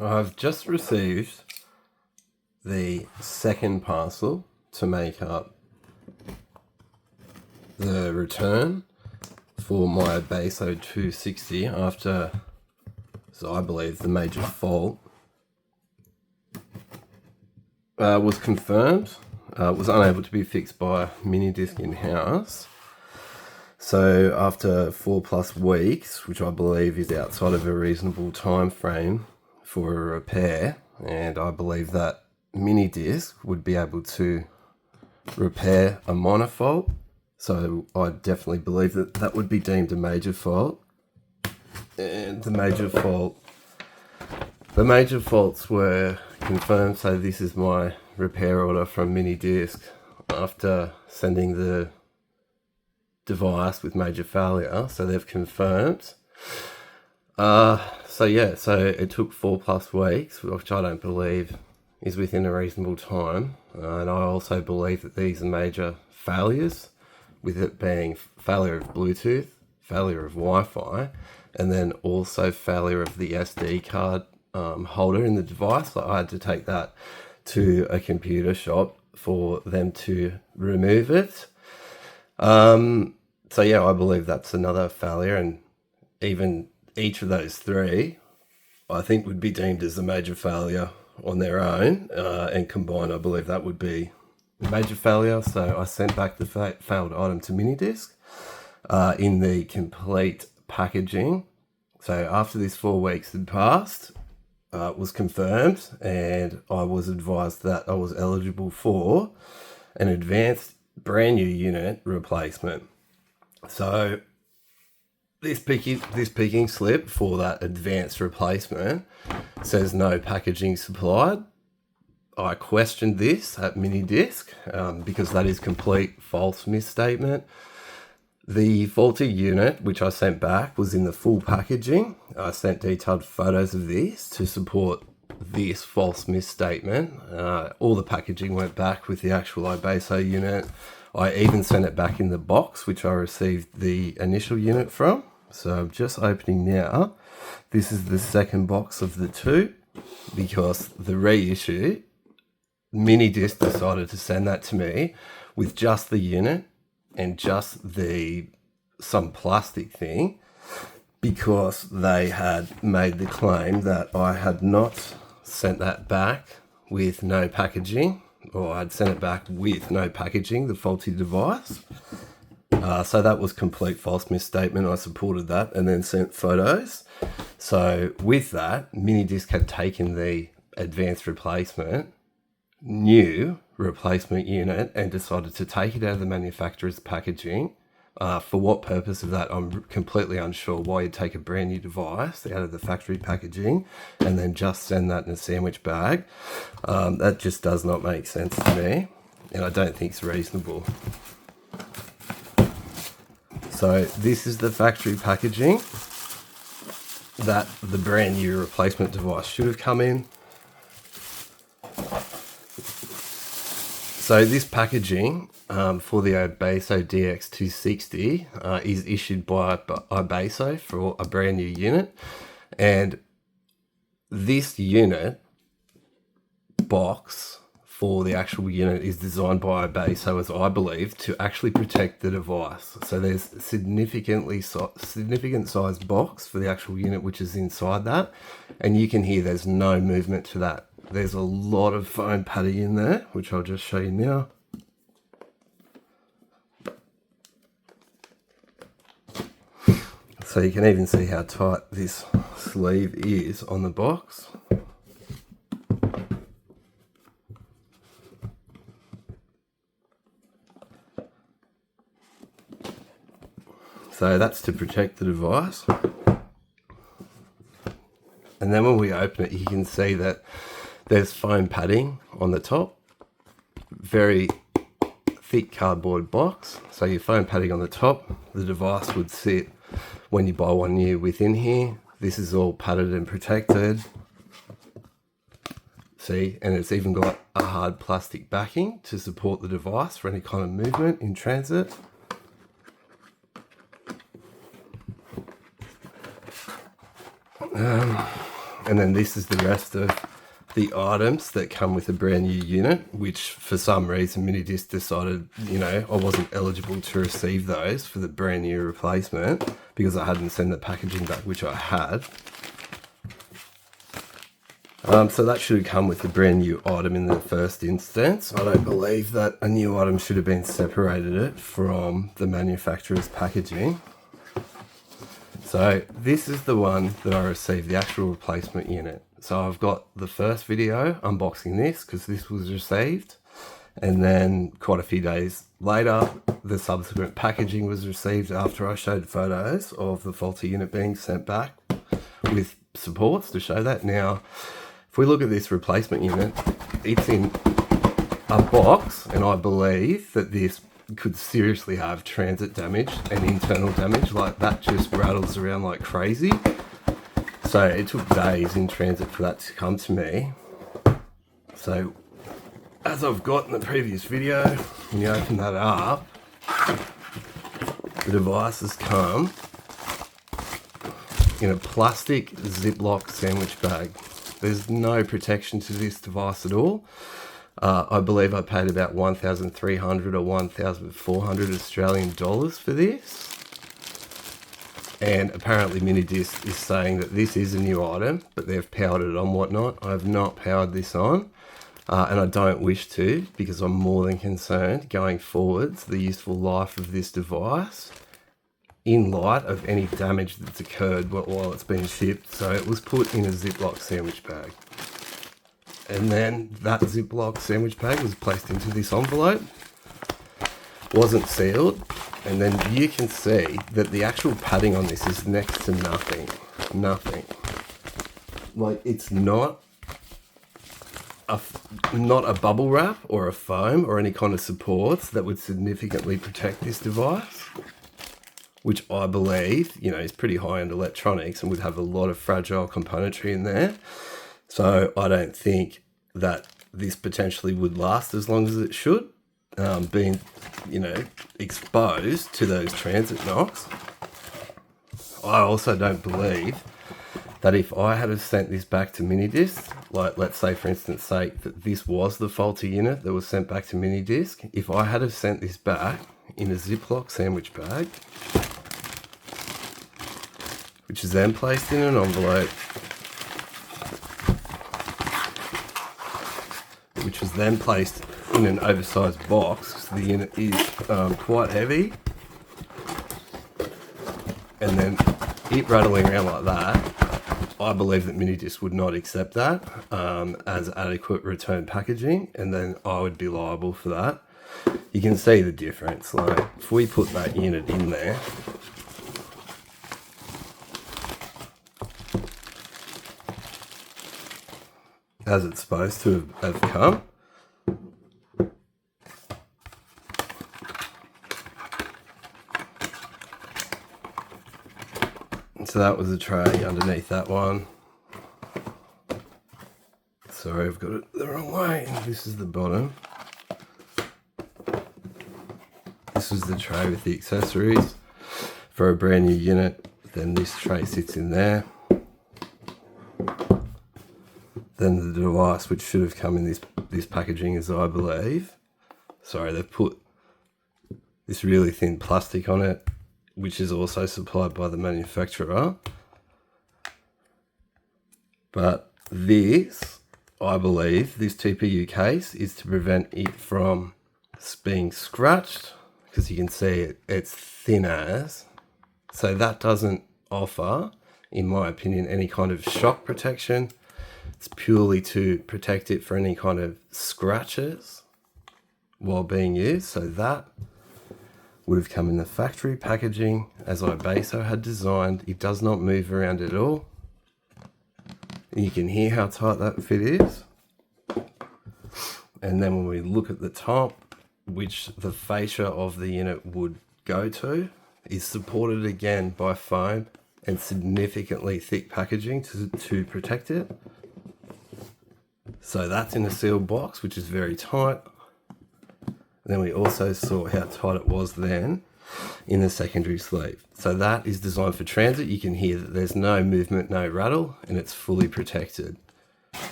I've just received the second parcel to make up the return for my iBasso 260 after, so I believe, the major fault was confirmed. Was unable to be fixed by Minidisc in-house. So after 4+ weeks, which I believe is outside of a reasonable time frame for a repair, and I believe that Minidisc would be able to repair a minor fault. So I definitely believe that that would be deemed a major fault. And the major faults were confirmed. So this is my repair order from Minidisc after sending the device with major failure. So they've confirmed. So it took 4+ weeks, which I don't believe is within a reasonable time. And I also believe that these are major failures, with it being failure of Bluetooth, failure of Wi-Fi, and then also failure of the SD card holder in the device. So I had to take that to a computer shop for them to remove it. So yeah, I believe that's another failure, and even each of those three, I think, would be deemed as a major failure on their own, and combined, I believe that would be a major failure. So I sent back the failed item to Minidisc in the complete packaging. So after this 4 weeks had passed, it was confirmed, and I was advised that I was eligible for an advanced brand new unit replacement. So this picking slip for that advanced replacement says no packaging supplied. I questioned this at Minidisc because that is complete false misstatement. The faulty unit, which I sent back, was in the full packaging. I sent detailed photos of this to support this false misstatement. All the packaging went back with the actual iBasso unit. I even sent it back in the box, which I received the initial unit from. So I'm just opening now. This is the second box of the two, because the reissue, Minidisc decided to send that to me with just the unit and just some plastic thing, because they had made the claim that I had not sent that back with no packaging, or I'd sent it back with no packaging, the faulty device. So that was complete false misstatement. I supported that and then sent photos. So with that, Minidisc had taken the advanced replacement, new replacement unit, and decided to take it out of the manufacturer's packaging. For what purpose of that, I'm completely unsure. Why you'd take a brand new device out of the factory packaging and then just send that in a sandwich bag. That just does not make sense to me, and I don't think it's reasonable. So this is the factory packaging that the brand new replacement device should have come in. So this packaging for the iBasso DX260 is issued by iBasso for a brand new unit, and this unit box for the actual unit is designed by iBasso, as I believe, to actually protect the device. So there's significant sized box for the actual unit which is inside that, and you can hear there's no movement to that. There's a lot of foam padding in there, which I'll just show you now. So you can even see how tight this sleeve is on the box. So that's to protect the device. And then when we open it, you can see that there's foam padding on the top. Very thick cardboard box. So your foam padding on the top, the device would sit, when you buy one new, within here. This is all padded and protected. See, and it's even got a hard plastic backing to support the device for any kind of movement in transit. And then this is the rest of the items that come with a brand new unit, which for some reason Minidisc decided, you know, I wasn't eligible to receive those for the brand new replacement because I hadn't sent the packaging back, which I had. So that should have come with a brand new item in the first instance. I don't believe that a new item should have been separated it from the manufacturer's packaging. So this is the one that I received, the actual replacement unit. So I've got the first video unboxing this because this was received, and then quite a few days later the subsequent packaging was received after I showed photos of the faulty unit being sent back with supports to show that. Now if we look at this replacement unit, it's in a box, and I believe that this could seriously have transit damage and internal damage. Like, that just rattles around like crazy. So it took days in transit for that to come to me. So as I've got in the previous video, when you open that up, the device has come in a plastic Ziploc sandwich bag. There's no protection to this device at all. I believe I paid about 1,300 or 1,400 Australian dollars for this. And apparently Minidisc is saying that this is a new item, but they've powered it on whatnot. I have not powered this on, and I don't wish to, because I'm more than concerned going forwards the useful life of this device in light of any damage that's occurred while it's been shipped. So it was put in a Ziploc sandwich bag. And then that Ziploc sandwich bag was placed into this envelope, wasn't sealed, and then you can see that the actual padding on this is next to nothing. Nothing. Like, it's not a bubble wrap or a foam or any kind of supports that would significantly protect this device, which I believe, you know, is pretty high-end electronics and would have a lot of fragile componentry in there. So I don't think that this potentially would last as long as it should, being, you know, exposed to those transit knocks. I also don't believe that if I had have sent this back to Minidisc, like, let's say for instance sake that this was the faulty unit that was sent back to Minidisc, if I had have sent this back in a Ziploc sandwich bag, which is then placed in an envelope, which was then placed in an oversized box, because the unit is quite heavy, and then it rattling around like that, I believe that Minidisc would not accept that as adequate return packaging, and then I would be liable for that. You can see the difference. Like, if we put that unit in there, as it's supposed to have come, so that was a tray underneath that one. Sorry, I've got it the wrong way. This is the bottom. This was the tray with the accessories for a brand new unit. Then this tray sits in there. Then the device, which should have come in this packaging, as I believe. Sorry, they've put this really thin plastic on it, which is also supplied by the manufacturer. But this, I believe, this TPU case is to prevent it from being scratched, because you can see it's thin as. So that doesn't offer, in my opinion, any kind of shock protection. It's purely to protect it for any kind of scratches while being used. So that would have come in the factory packaging as iBasso had designed. It does not move around at all. You can hear how tight that fit is. And then when we look at the top, which the fascia of the unit would go to, is supported again by foam and significantly thick packaging to protect it. So that's in a sealed box, which is very tight. And then we also saw how tight it was then in the secondary sleeve. So that is designed for transit. You can hear that there's no movement, no rattle, and it's fully protected.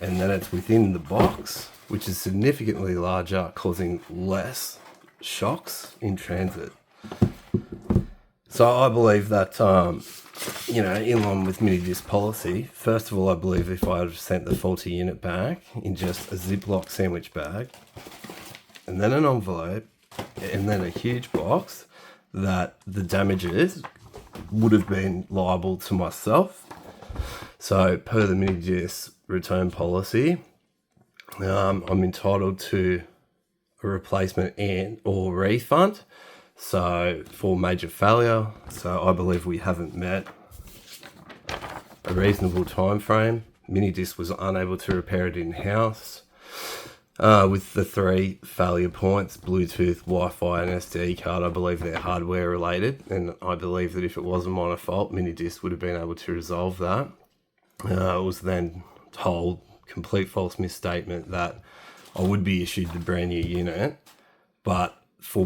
And then it's within the box, which is significantly larger, causing less shocks in transit. So I believe that, in line with Minidisc policy, first of all, I believe if I had sent the faulty unit back in just a Ziploc sandwich bag, and then an envelope, and then a huge box, that the damages would have been liable to myself. So per the Minidisc return policy, I'm entitled to a replacement and or refund. So for major failure, so I believe we haven't met a reasonable time frame. Minidisc was unable to repair it in-house. With the 3 failure points, Bluetooth, Wi-Fi and SD card, I believe they're hardware related, and I believe that if it was a minor fault, Minidisc would have been able to resolve that. I was then told, complete false misstatement, that I would be issued the brand new unit, but for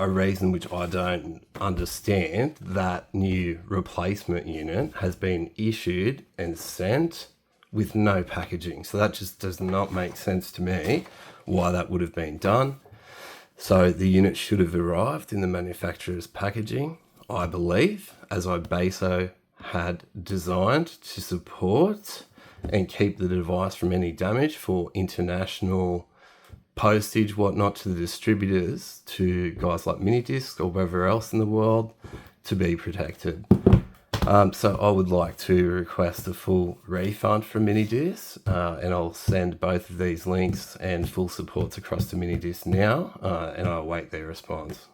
a reason which I don't understand, that new replacement unit has been issued and sent with no packaging. So that just does not make sense to me why that would have been done. So the unit should have arrived in the manufacturer's packaging, I believe, as iBasso had designed to support and keep the device from any damage for international postage, whatnot, to the distributors, to guys like Minidisc or wherever else in the world, to be protected. So I would like to request a full refund from Minidisc, and I'll send both of these links and full supports across to Minidisc now, and I'll await their response.